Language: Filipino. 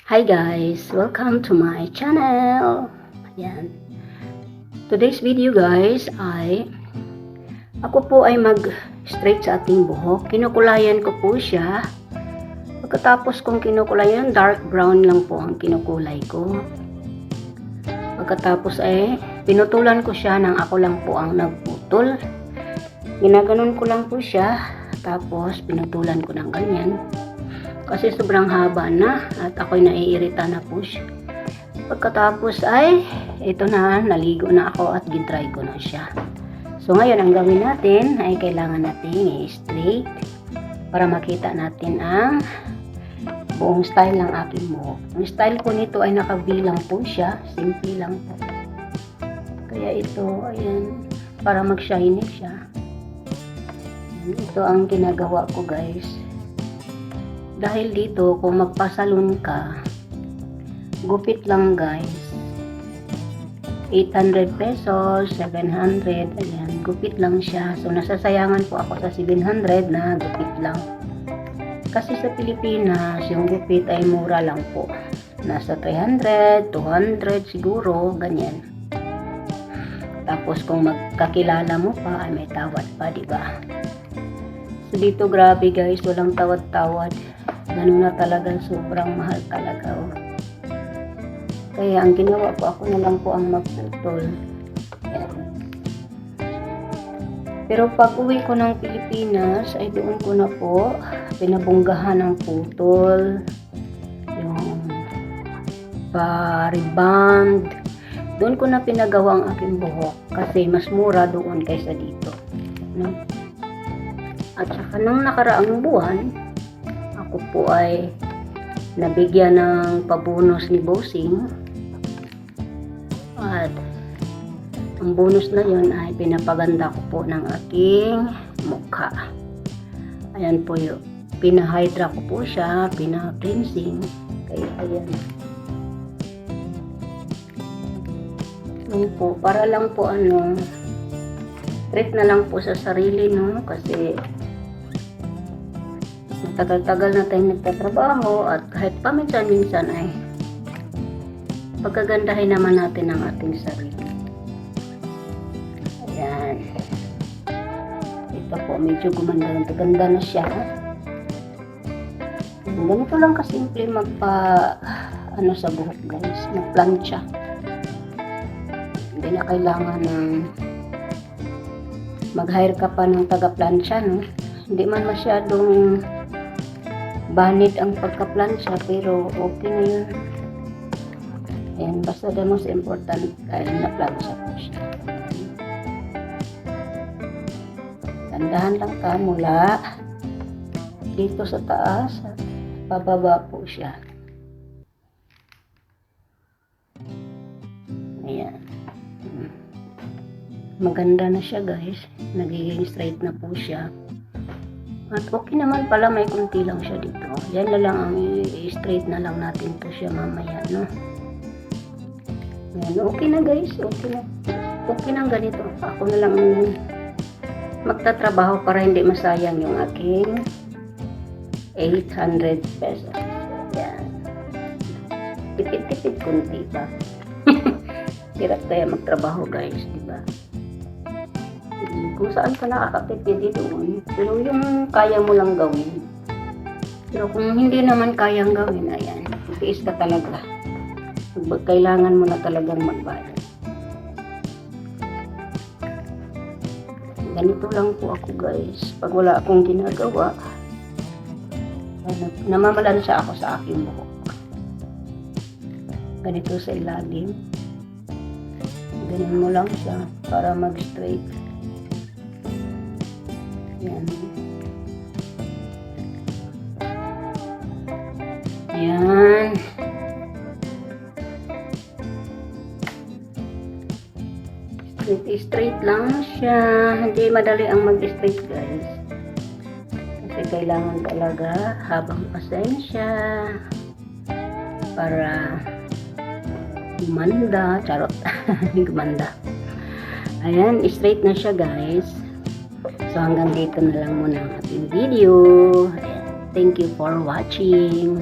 Hi guys! Welcome to my channel! Ayan. Today's video guys ay ako po ay mag-straight sa ating buhok. Kinukulayan ko po siya. Pagkatapos kong kinukulayan, dark brown lang po ang kinukulay ko. Pagkatapos ay pinutulan ko siya nang ako lang po ang nagputol. Ginaganon ko lang po siya. Tapos pinutulan ko ng ganyan. Kasi sobrang haba na at ako'y naiirita na po siya. Pagkatapos ay ito na, naligo na ako at gidry ko na siya. So ngayon ang gawin natin ay kailangan natin i-straight para makita natin ang buong style ng aking buhok. Ang style ko nito ay nakabilang po siya, simple lang po. Kaya ito, ayan, para mag-shiny siya. Ito ang ginagawa ko guys. Dahil dito, kung magpasalon ka, gupit lang guys. 800 pesos, 700, ayan, gupit lang siya. So, nasasayangan po ako sa 700 na gupit lang. Kasi sa Pilipinas, yung gupit ay mura lang po. Nasa 300, 200 siguro, ganyan. Tapos, kung magkakilala mo pa, ay may tawad pa, diba? So, dito grabe guys, walang tawad-tawad. Ganun na talaga, sobrang mahal talaga. Oh. Kaya ang ginawa ko, ako na lang po ang magputol. Yan. Pero pag uwi ko ng Pilipinas, ay doon ko na po pinabunggahan ng putol. Yung pa-reband. Doon ko na pinagawa ang aking buhok. Kasi mas mura doon kaysa dito. No? At saka nung nakaraang buwan, ako po ay nabigyan ng pabonus ni Bossing at ang bonus na yon ay pinapaganda ko po ng aking mukha. Ayan po yun, pinahydra ko po siya, pina-cleansing, kaya ayan. Yun po, para lang po treat na lang po sa sarili, no, kasi tagal-tagal na tayong nagtatrabaho at kahit paminsan-minsan ay pagkagandahin naman natin ang ating sarili. Ayan. Ito po, medyo gumanda na siya. Ganito lang kasimple sa buhok guys, magplansya. Hindi na kailangan ng mag-hire ka pa ng taga-plansya, no? Hindi man masyadong banid ang pagka-plansya, pero okay na yun. Ayan, basta the most important ay na-plansya po siya. Tandahan lang ka mula dito sa taas at pababa po siya. Ayan. Maganda na siya guys. Nagiging straight na po siya. At okay naman pala, may kunti lang siya dito. Yan na lang ang i-straight na lang natin to siya mamaya, no? Yan, okay na guys, okay na. Okay na ganito. Ako na lang magtatrabaho para hindi masayang yung aking 800 pesos. Yan. Tipid-tipid kunti pa. Hirap kaya magtrabaho guys, diba? Kung saan ka nakakatipid doon, pero yung kaya mo lang gawin. Pero kung hindi naman kayang gawin, ayan, tiis ka talaga. Kailangan mo na talagang magbayad. Ganito lang po ako guys. Pag wala akong ginagawa, namamalansya ako sa aking buhok. Ganito sa ilalim. Ganun mo lang siya para mag-straight. Yan. Yan. Straight lang siya. Hindi madali ang mag-straight guys. Kasi kailangan talaga habang pasensya para gumanda. Charot. Gumanda. Ayan, straight na siya guys. So hanggang dito na lang muna ang ating video. Thank you for watching.